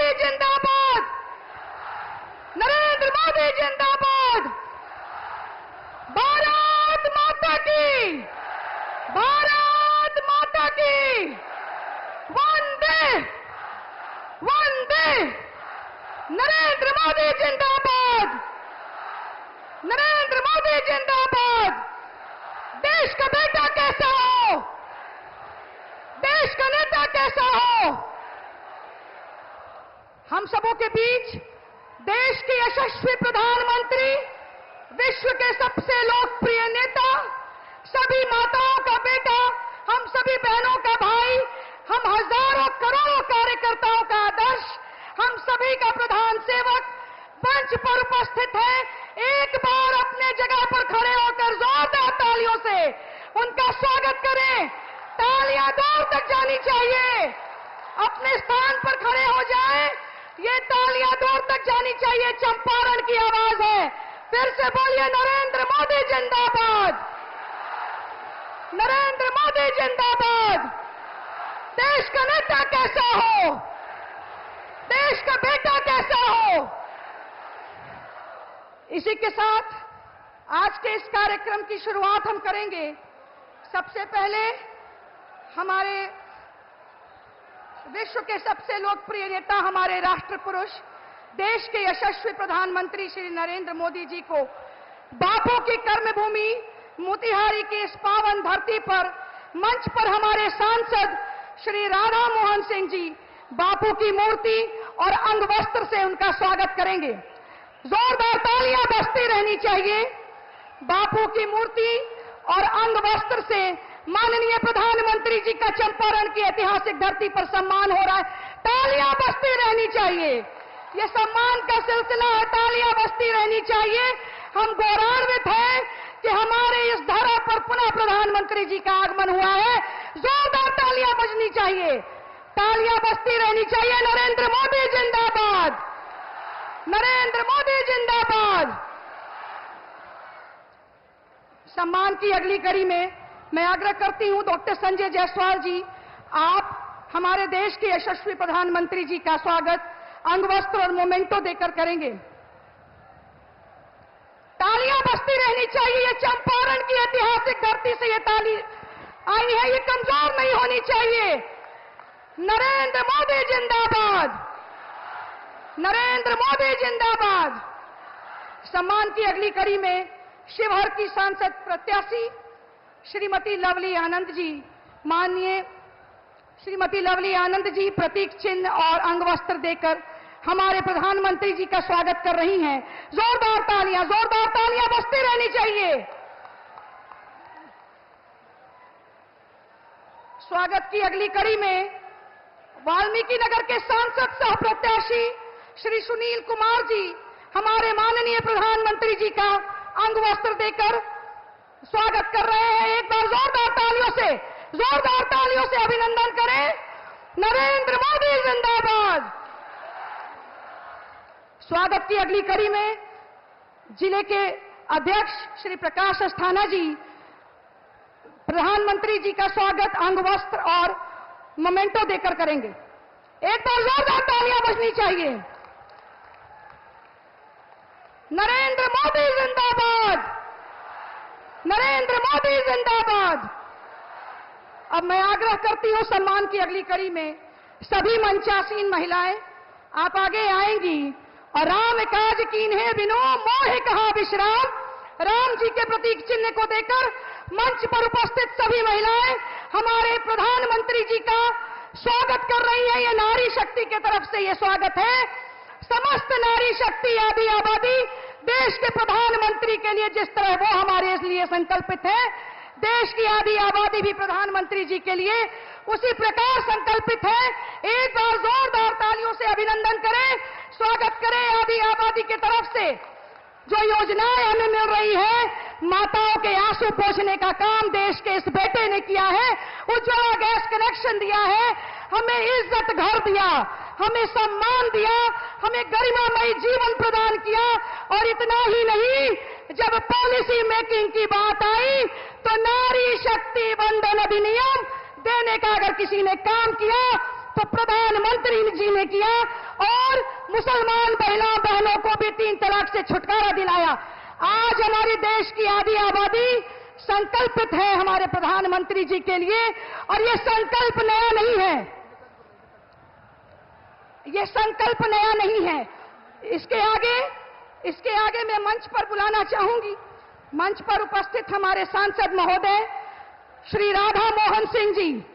मोदी जिंदाबाद, नरेंद्र मोदी जिंदाबाद, भारत माता की, भारत माता की, वंदे वंदे, नरेंद्र मोदी जिंदाबाद, नरेंद्र मोदी जिंदाबाद। देश का बेटा कैसा हो, देश का नेता कैसा हो, हम सबों के बीच देश के यशस्वी प्रधानमंत्री, विश्व के सबसे लोकप्रिय नेता, सभी माताओं का बेटा, हम सभी बहनों का भाई, हम हजारों करोड़ों कार्यकर्ताओं का आदर्श, हम सभी का प्रधान सेवक मंच पर उपस्थित है। एक बार अपने जगह पर खड़े होकर जोरदार तालियों से उनका स्वागत करें। तालियां दूर तक जानी चाहिए, अपने स्थान पर खड़े हो जाएं। ये तालियां दूर तक जानी चाहिए, चंपारण की आवाज है। फिर से बोलिए, नरेंद्र मोदी जिंदाबाद, नरेंद्र मोदी जिंदाबाद। देश का नेता कैसा हो, देश का बेटा कैसा हो। इसी के साथ आज के इस कार्यक्रम की शुरुआत हम करेंगे। सबसे पहले हमारे विश्व के सबसे लोकप्रिय नेता, हमारे राष्ट्र पुरुष, देश के यशस्वी प्रधानमंत्री श्री नरेंद्र मोदी जी को बापू की कर्मभूमि मोतिहारी की इस पावन धरती पर मंच पर हमारे सांसद श्री राधा मोहन सिंह जी बापू की मूर्ति और अंग वस्त्र से उनका स्वागत करेंगे। जोरदार तालियां बजती रहनी चाहिए। बापू की मूर्ति और अंग वस्त्र से माननीय प्रधानमंत्री जी का चंपारण की ऐतिहासिक धरती पर सम्मान हो रहा है। तालियां बजती रहनी चाहिए, ये सम्मान का सिलसिला है, तालियां बजती रहनी चाहिए। हम गौरवान्वित हैं कि हमारे इस धरा पर पुनः प्रधानमंत्री जी का आगमन हुआ है। जोरदार तालियां बजनी चाहिए, तालियां बजती रहनी चाहिए। नरेंद्र मोदी जिंदाबाद, नरेंद्र मोदी जिंदाबाद। सम्मान की अगली कड़ी में मैं आग्रह करती हूं डॉक्टर संजय जायसवाल जी, आप हमारे देश के यशस्वी प्रधानमंत्री जी का स्वागत अंगवस्त्र और मोमेंटो देकर करेंगे। तालियां बजती रहनी चाहिए, ये चंपारण की ऐतिहासिक धरती से ये ताली आई है, ये कमजोर नहीं होनी चाहिए। नरेंद्र मोदी जिंदाबाद, नरेंद्र मोदी जिंदाबाद। सम्मान की अगली कड़ी में शिवहर की सांसद प्रत्याशी श्रीमती लवली आनंद जी, माननीय श्रीमती लवली आनंद जी प्रतीक चिन्ह और अंगवस्त्र देकर हमारे प्रधानमंत्री जी का स्वागत कर रही हैं। जोरदार तालियां बजती रहनी चाहिए। स्वागत की अगली कड़ी में वाल्मीकि नगर के सांसद सह प्रत्याशी श्री सुनील कुमार जी हमारे माननीय प्रधानमंत्री जी का अंगवस्त्र देकर स्वागत कर रहे हैं। एक बार जोरदार तालियों से अभिनंदन करें। नरेंद्र मोदी जिंदाबाद। स्वागत की अगली कड़ी में जिले के अध्यक्ष श्री प्रकाश अस्थाना जी प्रधानमंत्री जी का स्वागत अंगवस्त्र और मोमेंटो देकर करेंगे। एक बार जोरदार तालियां बजनी चाहिए। नरेंद्र मोदी जिंदाबाद, नरेंद्र मोदी जिंदाबाद। अब मैं आग्रह करती हूं सम्मान की अगली कड़ी में सभी मंचासीन महिलाएं आप आगे आएंगी और राम काज कीन्हे बिनु मोहे कहा विश्राम, राम जी के प्रतीक चिन्ह को देकर मंच पर उपस्थित सभी महिलाएं हमारे प्रधानमंत्री जी का स्वागत कर रही हैं। ये नारी शक्ति की तरफ से ये स्वागत है। समस्त नारी शक्ति आदि आबादी देश के प्रधानमंत्री के लिए जिस तरह वो हमारे लिए संकल्पित है, देश की आधी आबादी भी प्रधानमंत्री जी के लिए उसी प्रकार संकल्पित है। एक बार जोरदार तालियों से अभिनंदन करें, स्वागत करें आधी आबादी की तरफ से। जो योजनाएं हमें मिल रही है, माताओं के आंसू पोंछने का काम देश के इस बेटे ने किया है। उज्ज्वला गैस कनेक्शन दिया है, हमें इज्जत घर दिया, हमें सम्मान दिया, हमें गरिमामयी जीवन प्रदान किया। और इतना ही नहीं, जब पॉलिसी मेकिंग की बात आई तो नारी शक्ति वंदन अधिनियम देने का अगर किसी ने काम किया प्रधानमंत्री जी ने किया और मुसलमान बहनों को भी 3 तलाक से छुटकारा दिलाया। आज हमारे देश की आधी आबादी संकल्पित है हमारे प्रधानमंत्री जी के लिए, और ये संकल्प नया नहीं है, ये संकल्प नया नहीं है। इसके आगे मैं मंच पर बुलाना चाहूंगी, मंच पर उपस्थित हमारे सांसद महोदय श्री राधा मोहन सिंह जी,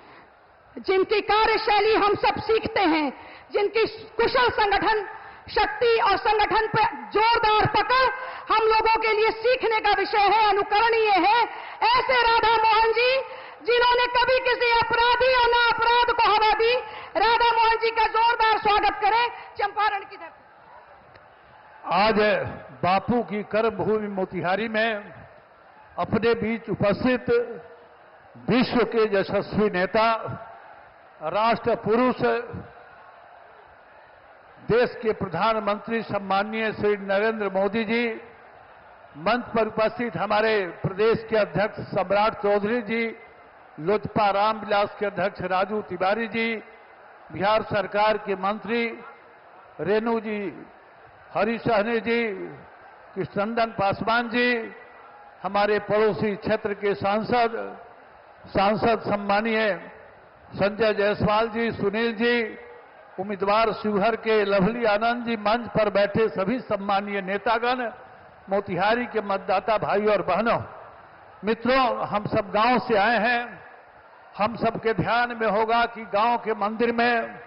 जिनकी कार्यशैली हम सब सीखते हैं, जिनकी कुशल संगठन शक्ति और संगठन पर जोरदार पकड़ हम लोगों के लिए सीखने का विषय है, अनुकरणीय है। ऐसे राधा मोहन जी जिन्होंने कभी किसी अपराधी और ना अपराध को हवा दी, राधा मोहन जी का जोरदार स्वागत करें चंपारण की धरती। आज बापू की कर्मभूमि मोतिहारी में अपने बीच उपस्थित विश्व के यशस्वी नेता, राष्ट्र पुरुष, देश के प्रधानमंत्री सम्माननीय श्री नरेंद्र मोदी जी, मंच पर उपस्थित हमारे प्रदेश के अध्यक्ष सम्राट चौधरी जी, लोजपा रामविलास के अध्यक्ष राजू तिवारी जी, बिहार सरकार के मंत्री रेणु जी, हरीश सहनी जी, कृष्णनंदन पासवान जी, हमारे पड़ोसी क्षेत्र के सांसद सम्मानीय संजय जायसवाल जी, सुनील जी, उम्मीदवार शिवहर के लवली आनंद जी, मंच पर बैठे सभी सम्मानीय नेतागण, मोतिहारी के मतदाता भाई और बहनों, मित्रों, हम सब गांव से आए हैं। हम सबके ध्यान में होगा कि गांव के मंदिर में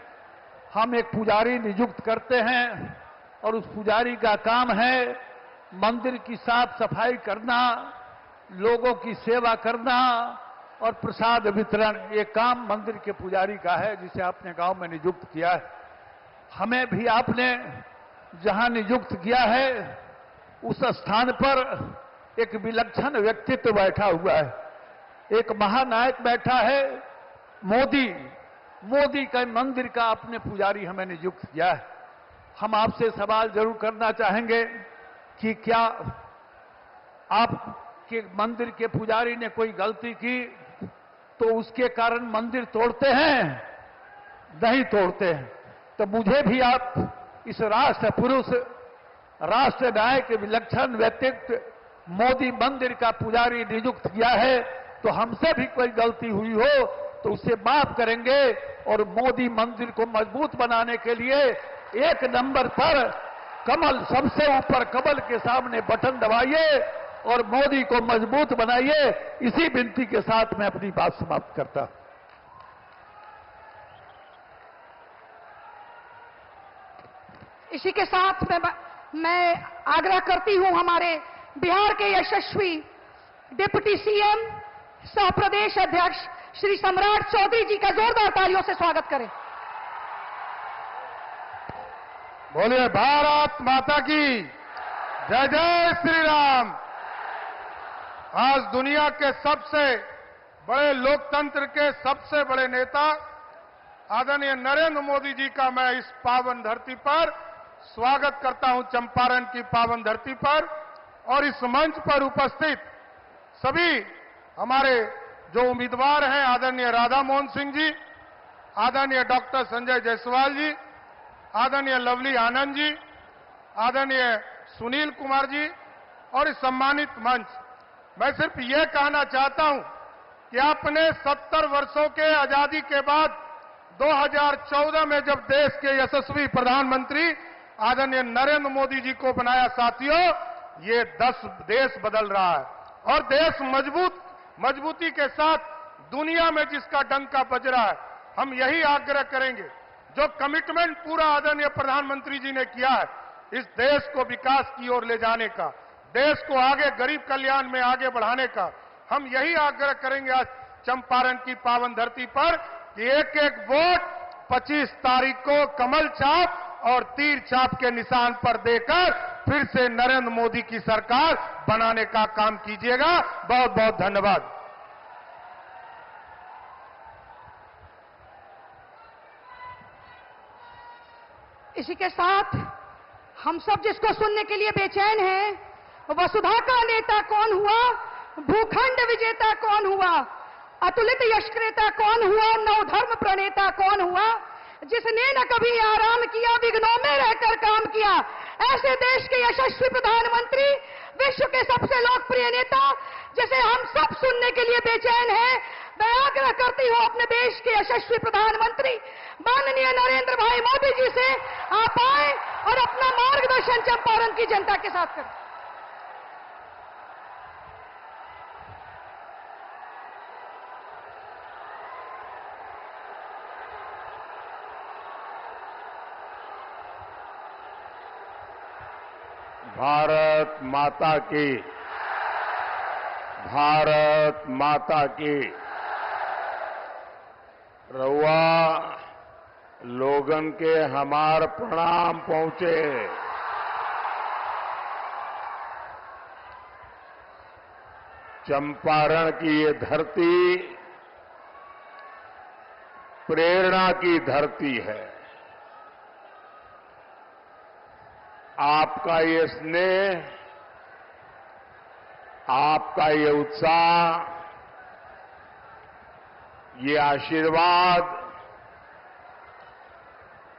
हम एक पुजारी नियुक्त करते हैं और उस पुजारी का काम है मंदिर की साफ सफाई करना, लोगों की सेवा करना और प्रसाद वितरण। ये काम मंदिर के पुजारी का है, जिसे आपने गांव में नियुक्त किया है। हमें भी आपने जहां नियुक्त किया है उस स्थान पर एक विलक्षण व्यक्तित्व बैठा हुआ है, एक महानायक बैठा है, मोदी का मंदिर का अपने पुजारी हमें नियुक्त किया है। हम आपसे सवाल जरूर करना चाहेंगे कि क्या आपके मंदिर के पुजारी ने कोई गलती की तो उसके कारण मंदिर तोड़ते हैं? नहीं तोड़ते हैं। तो मुझे भी आप इस राष्ट्र पुरुष, राष्ट्र नायक, विलक्षण व्यक्तित्व मोदी मंदिर का पुजारी नियुक्त किया है, तो हमसे भी कोई गलती हुई हो तो उसे माफ करेंगे और मोदी मंदिर को मजबूत बनाने के लिए 1 नंबर पर कमल, सबसे ऊपर कमल के सामने बटन दबाइए और मोदी को मजबूत बनाइए। इसी विनती के साथ मैं अपनी बात समाप्त करता हूं। इसी के साथ मैं आग्रह करती हूं हमारे बिहार के यशस्वी डिप्टी सीएम सह प्रदेश अध्यक्ष श्री सम्राट चौधरी जी का जोरदार तालियों से स्वागत करें। बोलिए भारत माता की जय, जय श्री राम। आज दुनिया के सबसे बड़े लोकतंत्र के सबसे बड़े नेता आदरणीय नरेंद्र मोदी जी का मैं इस पावन धरती पर स्वागत करता हूं, चंपारण की पावन धरती पर। और इस मंच पर उपस्थित सभी हमारे जो उम्मीदवार हैं, आदरणीय राधा मोहन सिंह जी, आदरणीय डॉक्टर संजय जायसवाल जी, आदरणीय लवली आनंद जी, आदरणीय सुनील कुमार जी और इस सम्मानित मंच, मैं सिर्फ ये कहना चाहता हूं कि आपने 70 वर्षों के आजादी के बाद 2014 में जब देश के यशस्वी प्रधानमंत्री आदरणीय नरेंद्र मोदी जी को बनाया, साथियों, ये 10 देश बदल रहा है और देश मजबूती के साथ दुनिया में जिसका डंका बज रहा है। हम यही आग्रह करेंगे, जो कमिटमेंट पूरा आदरणीय प्रधानमंत्री जी ने किया है इस देश को विकास की ओर ले जाने का, देश को आगे गरीब कल्याण में आगे बढ़ाने का, हम यही आग्रह करेंगे आज चंपारण की पावन धरती पर कि एक एक वोट 25 तारीख को कमल छाप और तीर छाप के निशान पर देकर फिर से नरेंद्र मोदी की सरकार बनाने का काम कीजिएगा। बहुत बहुत धन्यवाद। इसी के साथ हम सब जिसको सुनने के लिए बेचैन हैं, वसुधा का नेता कौन हुआ, भूखंड विजेता कौन हुआ, अतुलित यशक्रेता कौन हुआ, नवधर्म प्रणेता कौन हुआ, जिसने न कभी आराम किया, विघ्नों में रहकर काम किया, ऐसे देश के यशस्वी प्रधानमंत्री, विश्व के सबसे लोकप्रिय नेता, जिसे हम सब सुनने के लिए बेचैन हैं, मैं आग्रह करती हूं अपने देश के यशस्वी प्रधानमंत्री माननीय नरेंद्र भाई मोदी जी से, आप आए और अपना मार्गदर्शन चंपारण की जनता के साथ करें। भारत माता की, भारत माता की। रउआ लोगन के हमार प्रणाम पहुंचे। चंपारण की ये धरती प्रेरणा की धरती है। आपका ये स्नेह, आपका ये उत्साह, ये आशीर्वाद,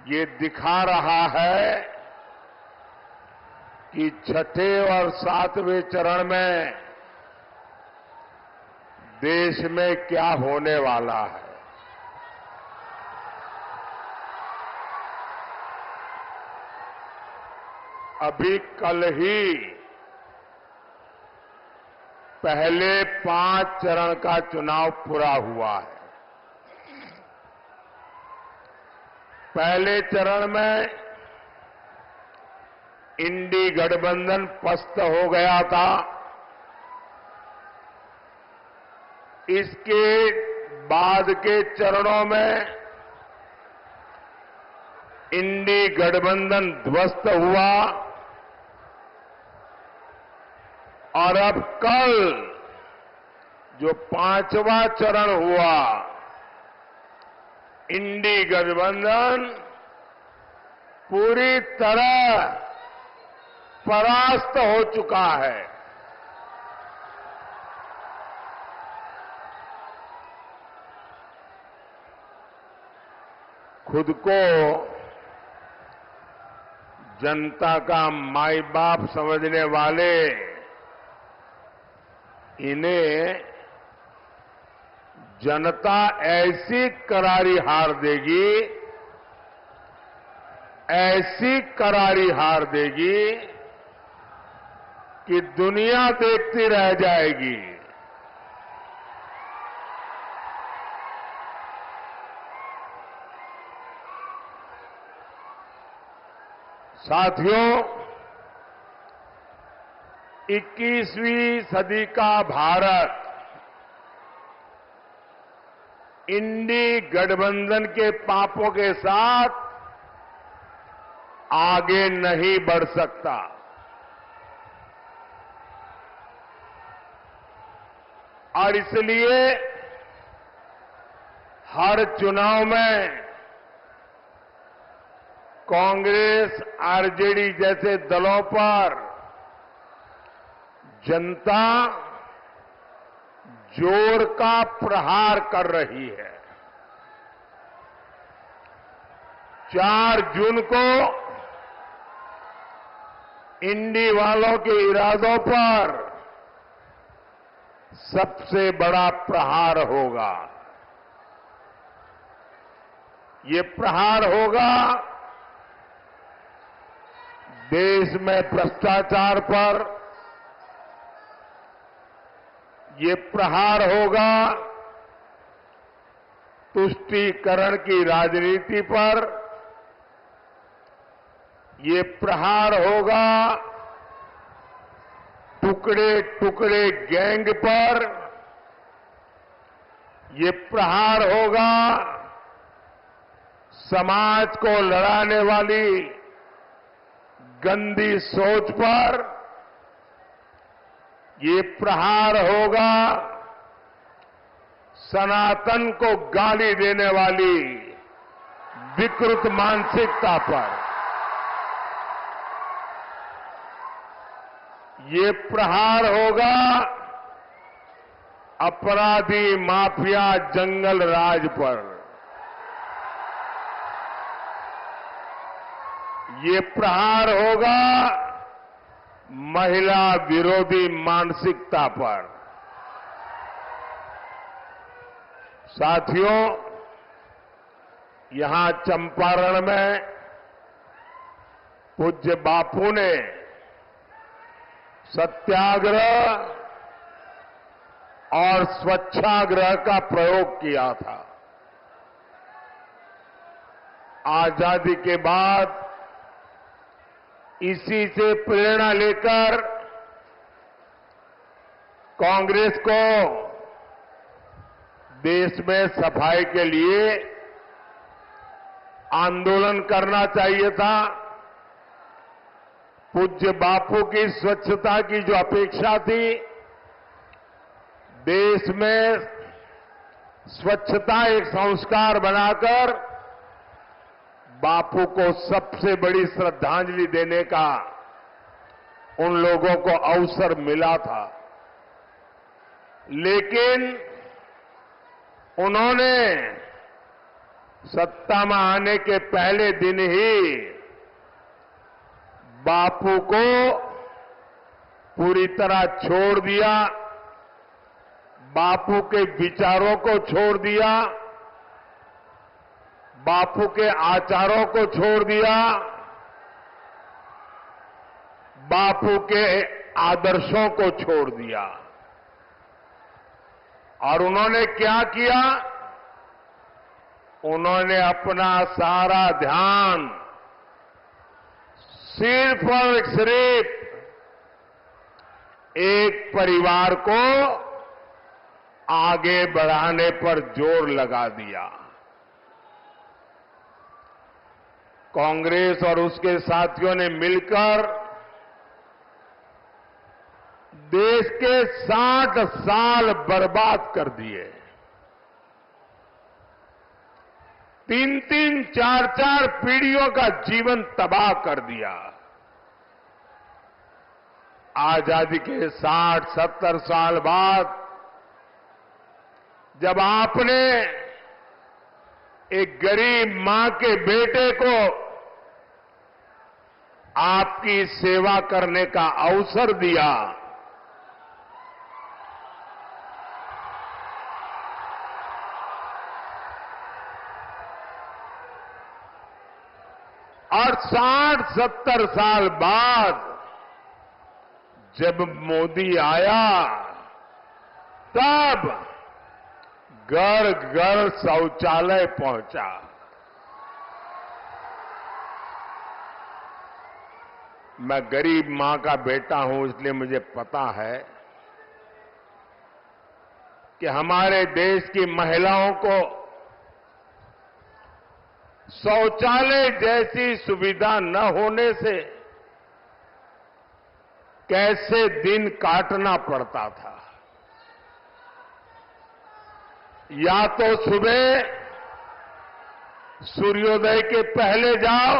ये दिखा रहा है कि छठे और सातवें चरण में देश में क्या होने वाला है। अभी कल ही पहले 5 चरण का चुनाव पूरा हुआ है। पहले चरण में इंडी गठबंधन पस्त हो गया था। इसके बाद के चरणों में इंडी गठबंधन ध्वस्त हुआ और अब कल जो 5वां चरण हुआ, इंडी गठबंधन पूरी तरह परास्त हो चुका है। खुद को जनता का माई बाप समझने वाले इन्हें जनता ऐसी करारी हार देगी, ऐसी करारी हार देगी कि दुनिया देखती रह जाएगी। साथियों, 21वीं सदी का भारत इंडी गठबंधन के पापों के साथ आगे नहीं बढ़ सकता। और इसलिए हर चुनाव में कांग्रेस, आरजेडी जैसे दलों पर जनता जोर का प्रहार कर रही है। 4 जून को इंडी वालों के इरादों पर सबसे बड़ा प्रहार होगा। ये प्रहार होगा देश में भ्रष्टाचार पर, ये प्रहार होगा तुष्टीकरण की राजनीति पर, ये प्रहार होगा टुकड़े टुकड़े गैंग पर, ये प्रहार होगा समाज को लड़ाने वाली गंदी सोच पर, ये प्रहार होगा सनातन को गाली देने वाली विकृत मानसिकता पर, ये प्रहार होगा अपराधी माफिया जंगल राज पर। ये प्रहार होगा महिला विरोधी मानसिकता पर। साथियों, यहां चंपारण में पूज्य बापू ने सत्याग्रह और स्वच्छाग्रह का प्रयोग किया था। आजादी के बाद इसी से प्रेरणा लेकर कांग्रेस को देश में सफाई के लिए आंदोलन करना चाहिए था। पूज्य बापू की स्वच्छता की जो अपेक्षा थी, देश में स्वच्छता एक संस्कार बनाकर बापू को सबसे बड़ी श्रद्धांजलि देने का उन लोगों को अवसर मिला था। लेकिन उन्होंने सत्ता में आने के पहले दिन ही बापू को पूरी तरह छोड़ दिया, बापू के विचारों को छोड़ दिया, बापू के आचारों को छोड़ दिया, बापू के आदर्शों को छोड़ दिया। और उन्होंने क्या किया? उन्होंने अपना सारा ध्यान सिर्फ और सिर्फ एक परिवार को आगे बढ़ाने पर जोर लगा दिया। कांग्रेस और उसके साथियों ने मिलकर देश के 60 साल बर्बाद कर दिए। 3-3, 4-4 पीढ़ियों का जीवन तबाह कर दिया। आजादी के 60-70 साल बाद जब आपने एक गरीब मां के बेटे को आपकी सेवा करने का अवसर दिया, और 60-70 साल बाद जब मोदी आया, तब घर घर शौचालय पहुंचा। मैं गरीब मां का बेटा हूं, इसलिए मुझे पता है कि हमारे देश की महिलाओं को शौचालय जैसी सुविधा न होने से कैसे दिन काटना पड़ता था। या तो सुबह सूर्योदय के पहले जाओ,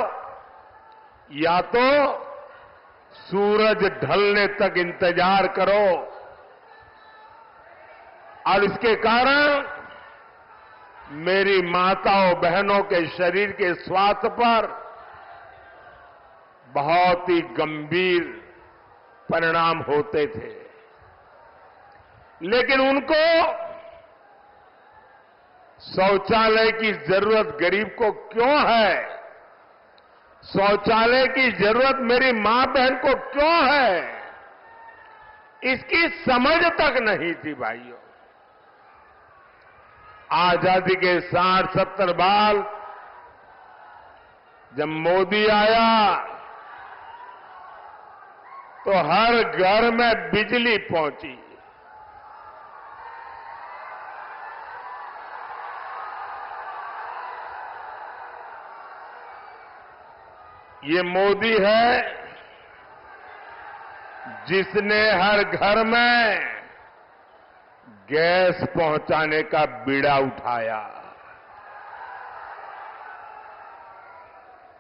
या तो सूरज ढलने तक इंतजार करो। और इसके कारण मेरी माताओं बहनों के शरीर के स्वास्थ्य पर बहुत ही गंभीर परिणाम होते थे। लेकिन उनको शौचालय की जरूरत गरीब को क्यों है, शौचालय की जरूरत मेरी मां बहन को क्यों है, इसकी समझ तक नहीं थी भाइयों। आजादी के 60-70 बाद जब मोदी आया तो हर घर में बिजली पहुंची। ये मोदी है जिसने हर घर में गैस पहुंचाने का बीड़ा उठाया।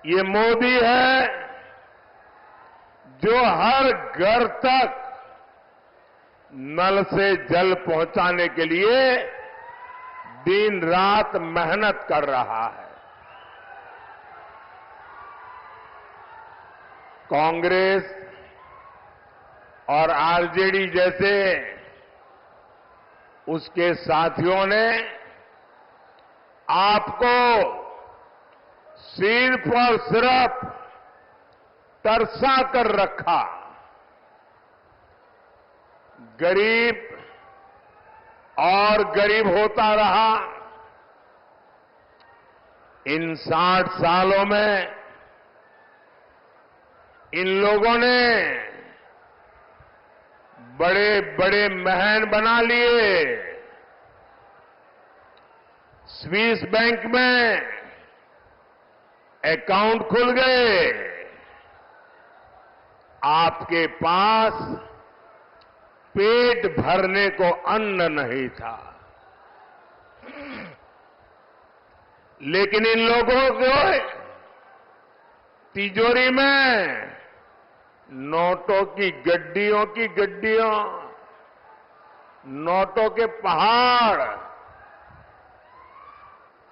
ये मोदी है जो हर घर तक नल से जल पहुंचाने के लिए दिन रात मेहनत कर रहा है। कांग्रेस और आरजेडी जैसे उसके साथियों ने आपको सिर्फ और सिर्फ तरसा कर रखा। गरीब और गरीब होता रहा। इन 60 सालों में इन लोगों ने बड़े बड़े महल बना लिए। स्विस बैंक में अकाउंट खुल गए। आपके पास पेट भरने को अन्न नहीं था। लेकिन इन लोगों को तिजोरी में नोटों की गड्डियों, नोटों के पहाड़,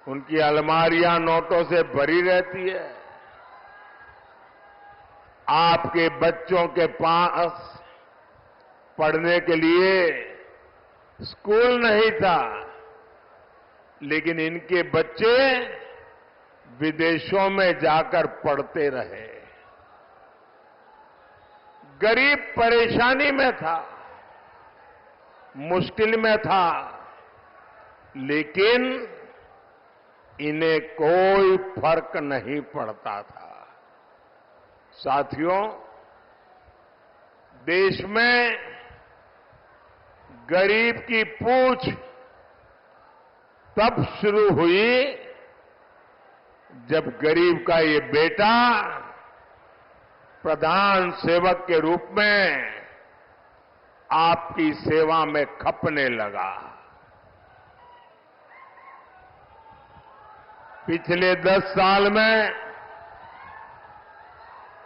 उनकी अलमारियां नोटों से भरी रहती है। आपके बच्चों के पास पढ़ने के लिए स्कूल नहीं था, लेकिन इनके बच्चे विदेशों में जाकर पढ़ते रहे। गरीब परेशानी में था, मुश्किल में था, लेकिन इन्हें कोई फर्क नहीं पड़ता था। साथियों, देश में गरीब की पूछ तब शुरू हुई जब गरीब का ये बेटा प्रधान सेवक के रूप में आपकी सेवा में खपने लगा। पिछले 10 साल में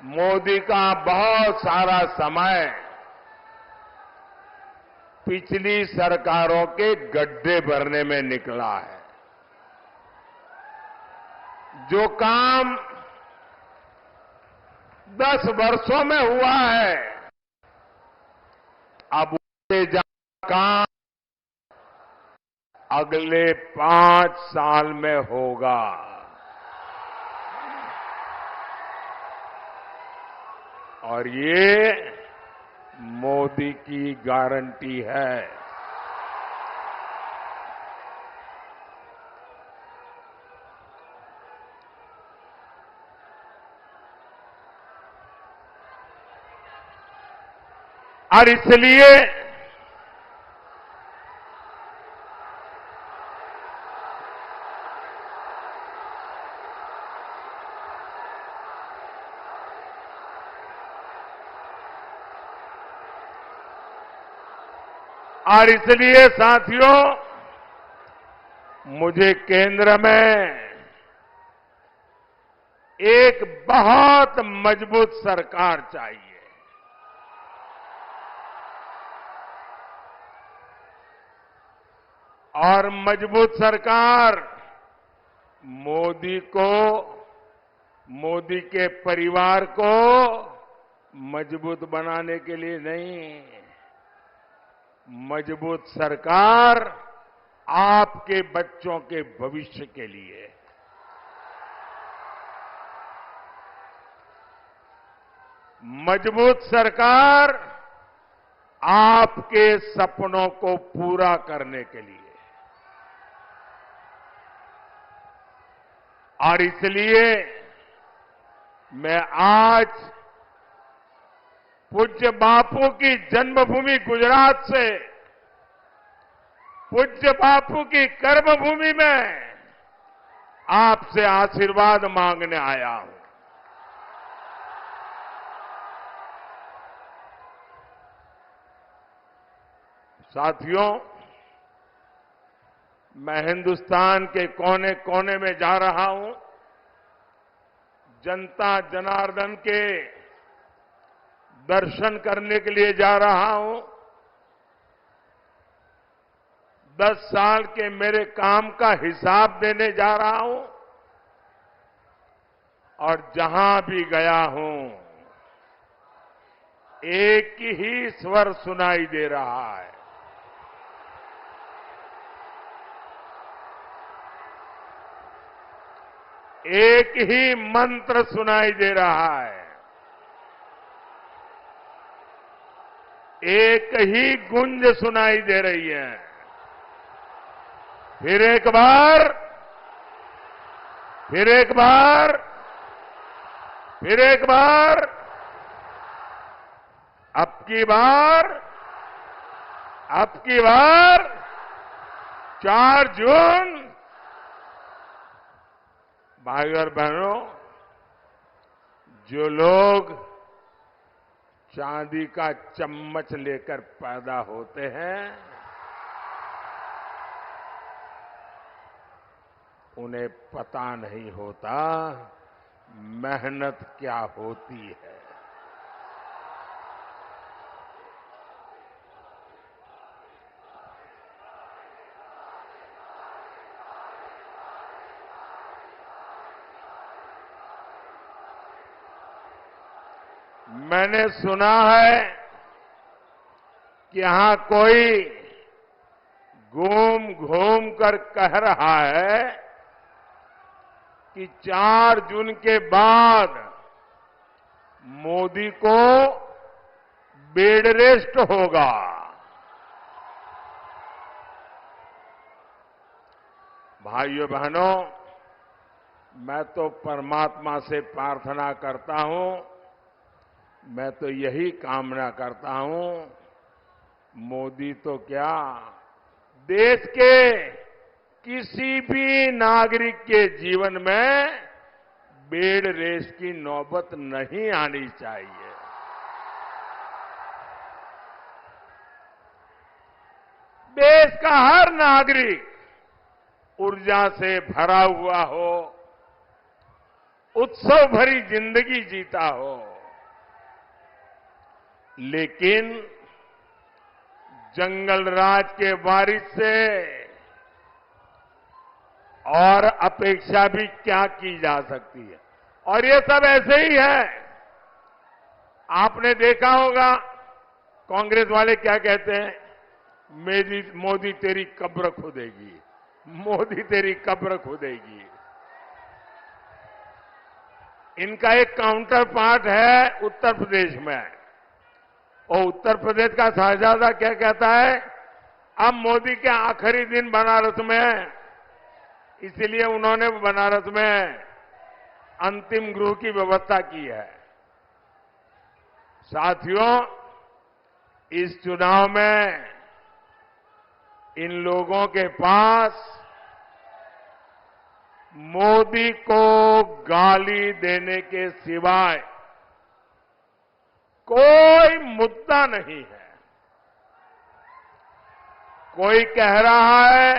मोदी का बहुत सारा समय पिछली सरकारों के गड्ढे भरने में निकला है। जो काम 10 वर्षों में हुआ है, अब उससे ज्यादा काम अगले 5 साल में होगा। और ये मोदी की गारंटी है। और इसलिए साथियों, मुझे केंद्र में एक बहुत मजबूत सरकार चाहिए। और मजबूत सरकार मोदी को, मोदी के परिवार को मजबूत बनाने के लिए नहीं, मजबूत सरकार आपके बच्चों के भविष्य के लिए। मजबूत सरकार आपके सपनों को पूरा करने के लिए। और इसलिए मैं आज पूज्य बापू की जन्मभूमि गुजरात से, पूज्य बापू की कर्मभूमि में आपसे आशीर्वाद मांगने आया हूं। साथियों, मैं हिंदुस्तान के कोने कोने में जा रहा हूं। जनता जनार्दन के दर्शन करने के लिए जा रहा हूं। 10 साल के मेरे काम का हिसाब देने जा रहा हूं। और जहां भी गया हूं, एक ही स्वर सुनाई दे रहा है। एक ही मंत्र सुनाई दे रहा है। एक ही गूंज सुनाई दे रही है। फिर एक बार, फिर एक बार, फिर एक बार, अब की बार, अब की बार 4 जून। भाई और बहनों, जो लोग चांदी का चम्मच लेकर पैदा होते हैं, उन्हें पता नहीं होता मेहनत क्या होती है। मैंने सुना है कि यहां कोई घूम घूम कर कह रहा है कि 4 जून के बाद मोदी को बेड रेस्ट होगा। भाइयों बहनों, मैं तो परमात्मा से प्रार्थना करता हूं, मैं तो यही कामना करता हूं, मोदी तो क्या, देश के किसी भी नागरिक के जीवन में बेड रेस की नौबत नहीं आनी चाहिए। देश का हर नागरिक ऊर्जा से भरा हुआ हो, उत्सव भरी जिंदगी जीता हो, लेकिन जंगल राज के वारिस से और अपेक्षा भी क्या की जा सकती है। और ये सब ऐसे ही है। आपने देखा होगा कांग्रेस वाले क्या कहते हैं, मोदी तेरी कब्र खोदेगी, मोदी तेरी कब्र खोदेगी। इनका एक काउंटर पार्ट है उत्तर प्रदेश में, और उत्तर प्रदेश का शहजादा क्या कहता है, अब मोदी के आखिरी दिन बनारस में है, इसलिए उन्होंने बनारस में अंतिम गृह की व्यवस्था की है। साथियों, इस चुनाव में इन लोगों के पास मोदी को गाली देने के सिवाय कोई मुद्दा नहीं है। कोई कह रहा है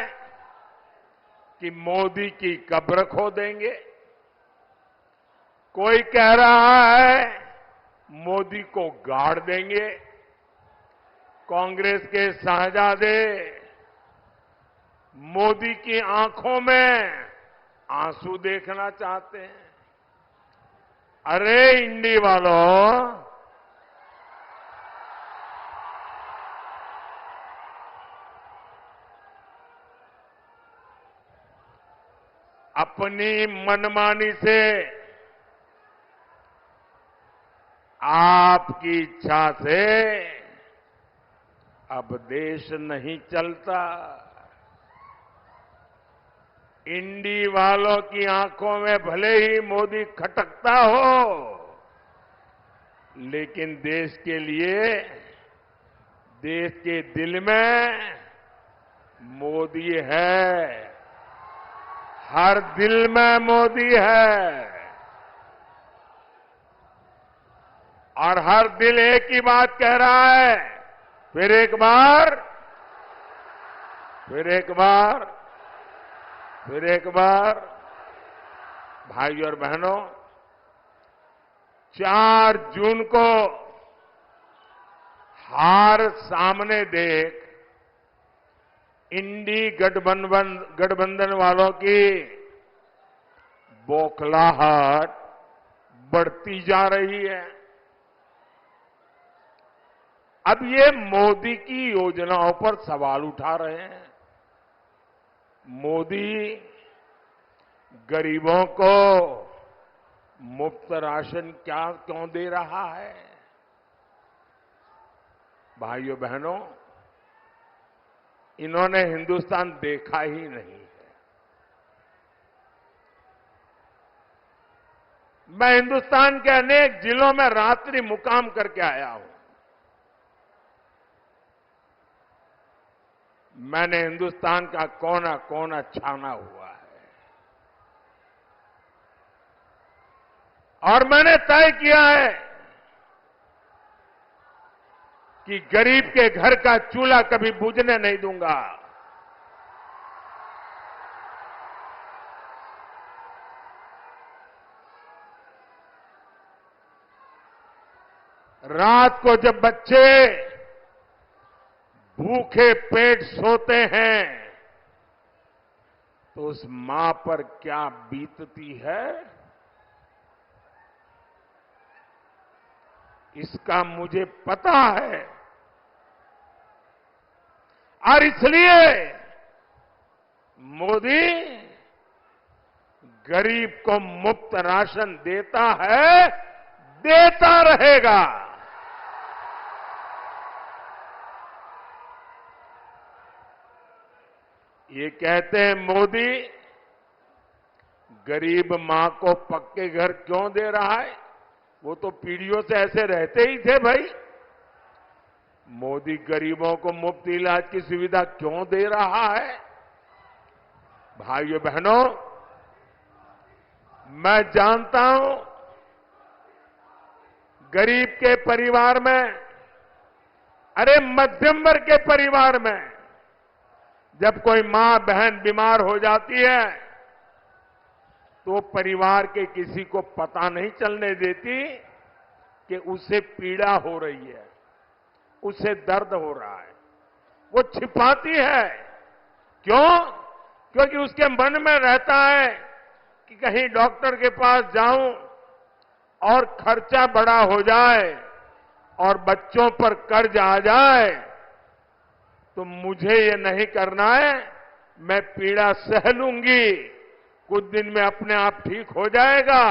कि मोदी की कब्र खोदेंगे, कोई कह रहा है मोदी को गाड़ देंगे। कांग्रेस के शहजादे मोदी की आंखों में आंसू देखना चाहते हैं। अरे इंडी वालों, अपनी मनमानी से, आपकी इच्छा से अब देश नहीं चलता। इंडी वालों की आंखों में भले ही मोदी खटकता हो, लेकिन देश के लिए, देश के दिल में मोदी है। हर दिल में मोदी है, और हर दिल एक ही बात कह रहा है, फिर एक बार, फिर एक बार, फिर एक बार। भाइयों और बहनों, 4 जून को हार सामने देख इंडी गठबंधन वालों की बौखलाहट बढ़ती जा रही है। अब ये मोदी की योजनाओं पर सवाल उठा रहे हैं। मोदी गरीबों को मुफ्त राशन क्यों दे रहा है? भाइयों बहनों, इन्होंने हिंदुस्तान देखा ही नहीं है। मैं हिंदुस्तान के अनेक जिलों में रात्रि मुकाम करके आया हूं। मैंने हिंदुस्तान का कोना कोना छाना हुआ है और मैंने तय किया है कि गरीब के घर का चूल्हा कभी बुझने नहीं दूंगा। रात को जब बच्चे भूखे पेट सोते हैं तो उस मां पर क्या बीतती है, इसका मुझे पता है। और इसलिए मोदी गरीब को मुफ्त राशन देता है, देता रहेगा। ये कहते हैं मोदी गरीब मां को पक्के घर क्यों दे रहा है? वो तो पीढ़ियों से ऐसे रहते ही थे भाई। मोदी गरीबों को मुफ्त इलाज की सुविधा क्यों दे रहा है? भाइयों बहनों, मैं जानता हूं गरीब के परिवार में, अरे मध्यम वर्ग के परिवार में जब कोई मां बहन बीमार हो जाती है तो परिवार के किसी को पता नहीं चलने देती कि उसे पीड़ा हो रही है, उसे दर्द हो रहा है। वो छिपाती है। क्यों? क्योंकि उसके मन में रहता है कि कहीं डॉक्टर के पास जाऊं और खर्चा बड़ा हो जाए और बच्चों पर कर्ज आ जाए तो मुझे ये नहीं करना है, मैं पीड़ा सह लूंगी, कुछ दिन में अपने आप ठीक हो जाएगा।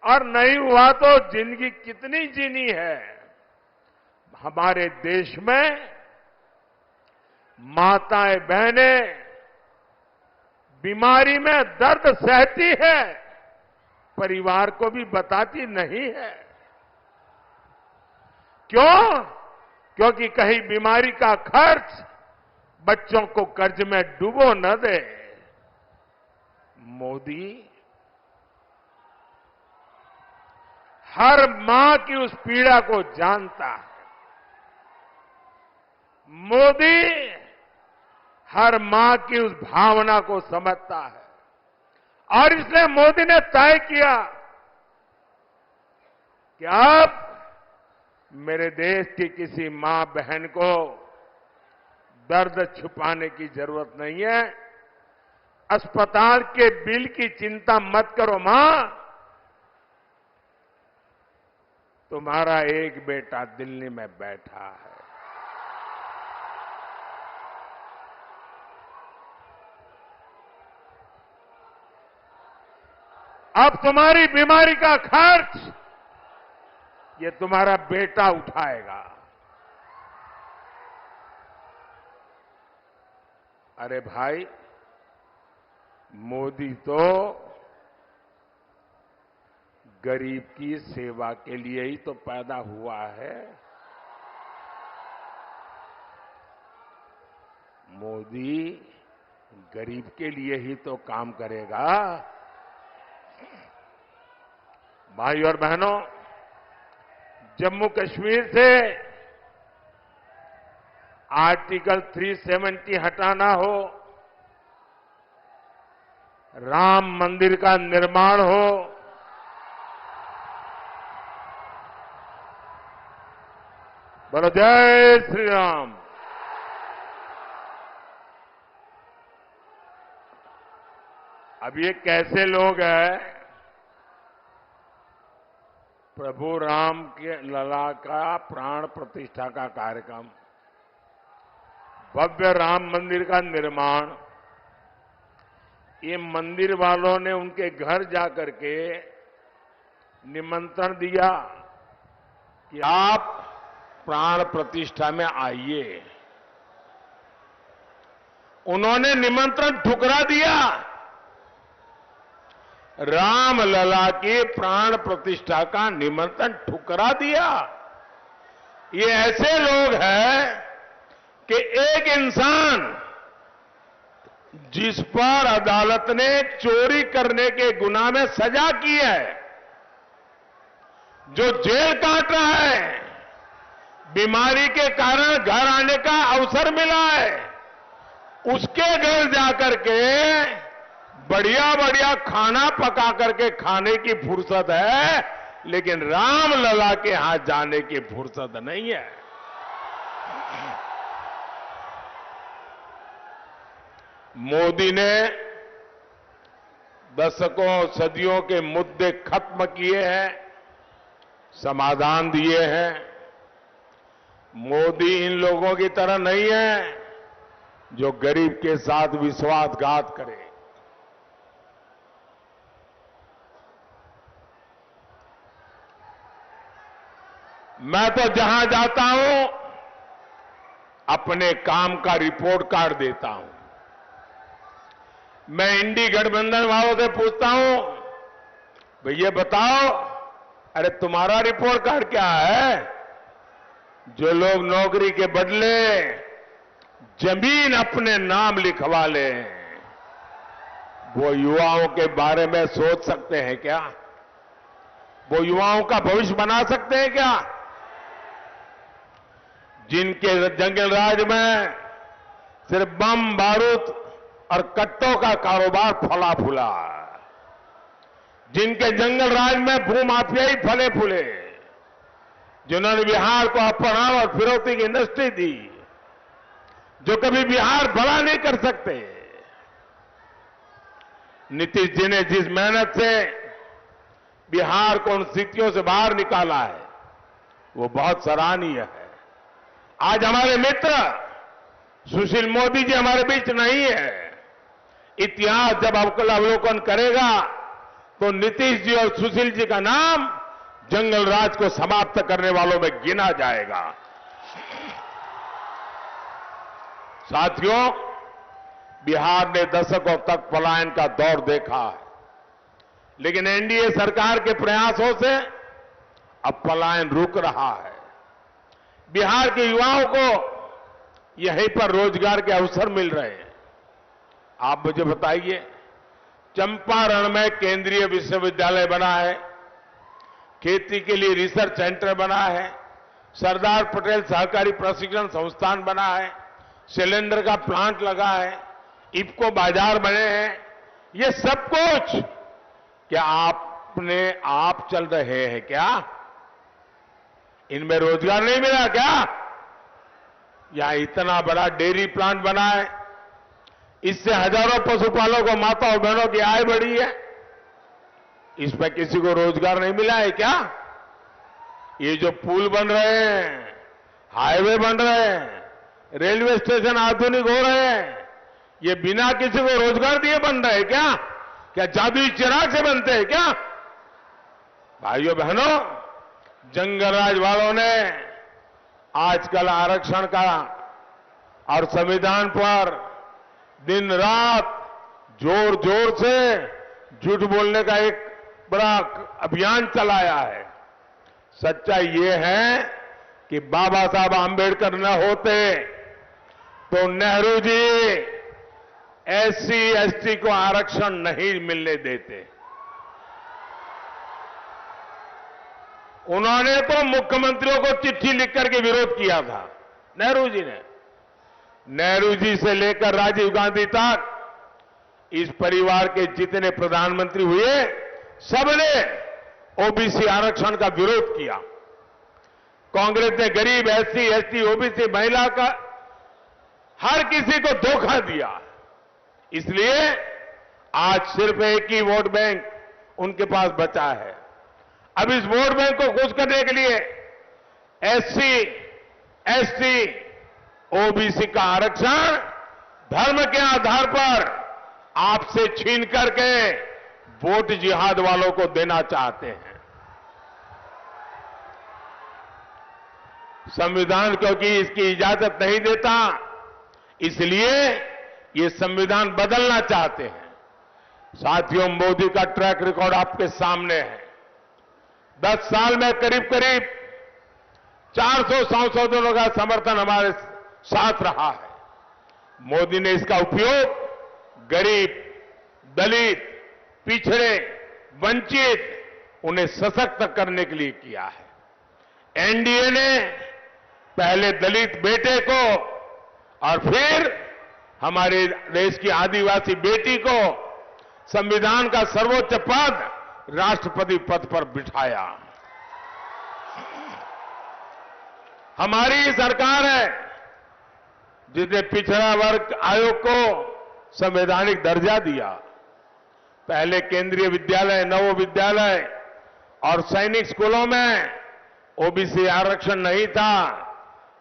और नहीं हुआ तो जिंदगी कितनी जीनी है। हमारे देश में माताएं बहनें बीमारी में दर्द सहती है, परिवार को भी बताती नहीं है। क्यों? क्योंकि कहीं बीमारी का खर्च बच्चों को कर्ज में डुबो न दे। मोदी हर मां की उस पीड़ा को जानता है। मोदी हर मां की उस भावना को समझता है और इसलिए मोदी ने तय किया कि अब मेरे देश की किसी मां बहन को दर्द छुपाने की जरूरत नहीं है। अस्पताल के बिल की चिंता मत करो मां, तुम्हारा एक बेटा दिल्ली में बैठा है। अब तुम्हारी बीमारी का खर्च ये तुम्हारा बेटा उठाएगा। अरे भाई, मोदी तो गरीब की सेवा के लिए ही तो पैदा हुआ है। मोदी गरीब के लिए ही तो काम करेगा। भाई और बहनों, जम्मू कश्मीर से आर्टिकल 370 हटाना हो, राम मंदिर का निर्माण हो, बोलो जय श्री राम। अब ये कैसे लोग हैं प्रभु राम के लला का प्राण प्रतिष्ठा का कार्यक्रम, भव्य राम मंदिर का निर्माण, ये मंदिर वालों ने उनके घर जाकर के निमंत्रण दिया कि आप प्राण प्रतिष्ठा में आइए। उन्होंने निमंत्रण ठुकरा दिया। राम लला के प्राण प्रतिष्ठा का निमंत्रण ठुकरा दिया। ये ऐसे लोग हैं कि एक इंसान जिस पर अदालत ने चोरी करने के गुनाह में सजा की है, जो जेल काट रहा है, बीमारी के कारण घर आने का अवसर मिला है, उसके घर जाकर के बढ़िया बढ़िया खाना पका करके खाने की फुर्सत है, लेकिन राम लला के यहां जाने की फुर्सत नहीं है। मोदी ने दशकों सदियों के मुद्दे खत्म किए हैं, समाधान दिए हैं। मोदी इन लोगों की तरह नहीं है जो गरीब के साथ विश्वासघात करे। मैं तो जहां जाता हूं अपने काम का रिपोर्ट कार्ड देता हूं। मैं इंडी गठबंधन वालों से पूछता हूं, भैया बताओ, अरे तुम्हारा रिपोर्ट कार्ड क्या है? जो लोग नौकरी के बदले जमीन अपने नाम लिखवा ले, वो युवाओं के बारे में सोच सकते हैं क्या? वो युवाओं का भविष्य बना सकते हैं क्या? जिनके जंगल राज में सिर्फ बम बारूद और कट्टों का कारोबार फला फूला, जिनके जंगल राज में भूमाफियाई फले फूले, जिन्होंने बिहार को अपहरण और फिरौती की इंडस्ट्री दी, जो कभी बिहार बड़ा नहीं कर सकते। नीतीश जी ने जिस मेहनत से बिहार को उन स्थितियों से बाहर निकाला है, वो बहुत सराहनीय है। आज हमारे मित्र सुशील मोदी जी हमारे बीच नहीं है। इतिहास जब अवलोकन करेगा तो नीतीश जी और सुशील जी का नाम जंगल राज को समाप्त करने वालों में गिना जाएगा। साथियों, बिहार ने दशकों तक पलायन का दौर देखा है, लेकिन एनडीए सरकार के प्रयासों से अब पलायन रुक रहा है। बिहार के युवाओं को यहीं पर रोजगार के अवसर मिल रहे हैं। आप मुझे बताइए, चंपारण में केंद्रीय विश्वविद्यालय बना है, खेती के लिए रिसर्च सेंटर बना है, सरदार पटेल सहकारी प्रशिक्षण संस्थान बना है, सिलेंडर का प्लांट लगा है, इफको बाजार बने हैं। ये सब कुछ क्या आपने आप चल रहे हैं क्या? इनमें रोजगार नहीं मिला क्या? यहां इतना बड़ा डेयरी प्लांट बना है, इससे हजारों पशुपालकों, माताओं बहनों की आय बढ़ी है। इस पर किसी को रोजगार नहीं मिला है क्या? ये जो पुल बन रहे हैं, हाईवे बन रहे हैं, रेलवे स्टेशन आधुनिक हो रहे हैं, ये बिना किसी को रोजगार दिए बन रहे हैं क्या? क्या जादुई चिराग से बनते हैं क्या? भाइयों बहनों, जंगलराज वालों ने आजकल आरक्षण का और संविधान पर दिन रात जोर जोर से झूठ बोलने का एक बड़ा अभियान चलाया है। सच्चाई ये है कि बाबा साहब आंबेडकर न होते तो नेहरू जी एससी एसटी को आरक्षण नहीं मिलने देते। उन्होंने तो मुख्यमंत्रियों को चिट्ठी लिख करके विरोध किया था, नेहरू जी ने। नेहरू जी से लेकर राजीव गांधी तक इस परिवार के जितने प्रधानमंत्री हुए, सबने ओबीसी आरक्षण का विरोध किया। कांग्रेस ने गरीब, एससी, एसटी, ओबीसी, महिला का हर किसी को धोखा दिया। इसलिए आज सिर्फ एक ही वोट बैंक उनके पास बचा है। अब इस वोट बैंक को खुश करने के लिए एससी, एसटी, ओबीसी का आरक्षण धर्म के आधार पर आपसे छीन करके वोट जिहाद वालों को देना चाहते हैं। संविधान क्योंकि इसकी इजाजत नहीं देता, इसलिए ये संविधान बदलना चाहते हैं। साथियों, मोदी का ट्रैक रिकॉर्ड आपके सामने है। 10 साल में करीब करीब 400 सांसदों का समर्थन हमारे साथ रहा है। मोदी ने इसका उपयोग गरीब, दलित, पिछड़े, वंचित, उन्हें सशक्त करने के लिए किया है। एनडीए ने पहले दलित बेटे को और फिर हमारे देश की आदिवासी बेटी को संविधान का सर्वोच्च पद, राष्ट्रपति पद पर बिठाया। हमारी सरकार है जिसने पिछड़ा वर्ग आयोग को संवैधानिक दर्जा दिया। पहले केंद्रीय विद्यालय, नवोदय विद्यालय और सैनिक स्कूलों में ओबीसी आरक्षण नहीं था।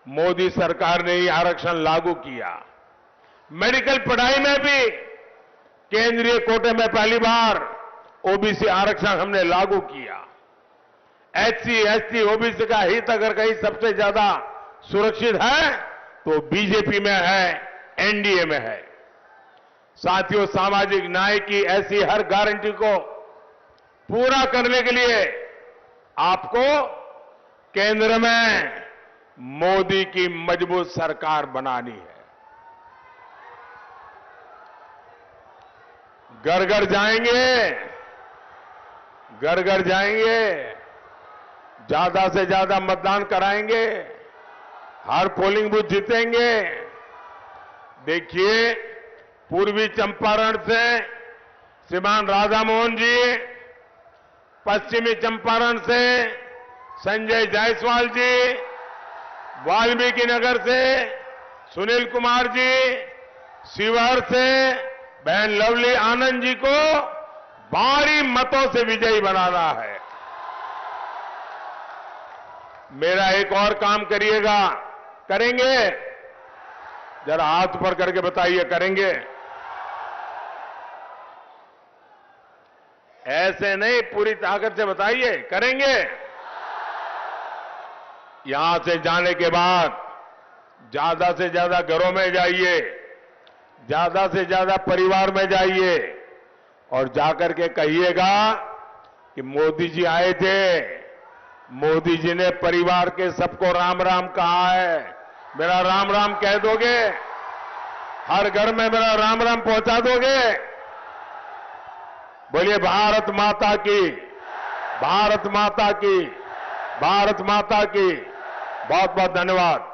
मोदी सरकार ने ये आरक्षण लागू किया। मेडिकल पढ़ाई में भी केंद्रीय कोटे में पहली बार ओबीसी आरक्षण हमने लागू किया। एससी, एसटी, ओबीसी का हित अगर कहीं सबसे ज्यादा सुरक्षित है तो बीजेपी में है, एनडीए में है। साथियों, सामाजिक न्याय की ऐसी हर गारंटी को पूरा करने के लिए आपको केंद्र में मोदी की मजबूत सरकार बनानी है। घर घर जाएंगे, घर घर जाएंगे, ज्यादा से ज्यादा मतदान कराएंगे, हर पोलिंग बूथ जीतेंगे। देखिए, पूर्वी चंपारण से श्रीमान राधा मोहन जी, पश्चिमी चंपारण से संजय जायसवाल जी, वाल्मीकि नगर से सुनील कुमार जी, शिवहर से बहन लवली आनंद जी को भारी मतों से विजयी बनाना है। मेरा एक और काम करिएगा, करेंगे? जरा हाथ ऊपर करके बताइए, करेंगे? ऐसे नहीं, पूरी ताकत से बताइए, करेंगे? यहां से जाने के बाद ज्यादा से ज्यादा घरों में जाइए, ज्यादा से ज्यादा परिवार में जाइए और जाकर के कहिएगा कि मोदी जी आए थे, मोदी जी ने परिवार के सबको राम राम कहा है। मेरा राम राम कह दोगे? हर घर में मेरा राम राम पहुंचा दोगे? बोलिए भारत माता की, भारत माता की, भारत माता की। बहुत बहुत धन्यवाद।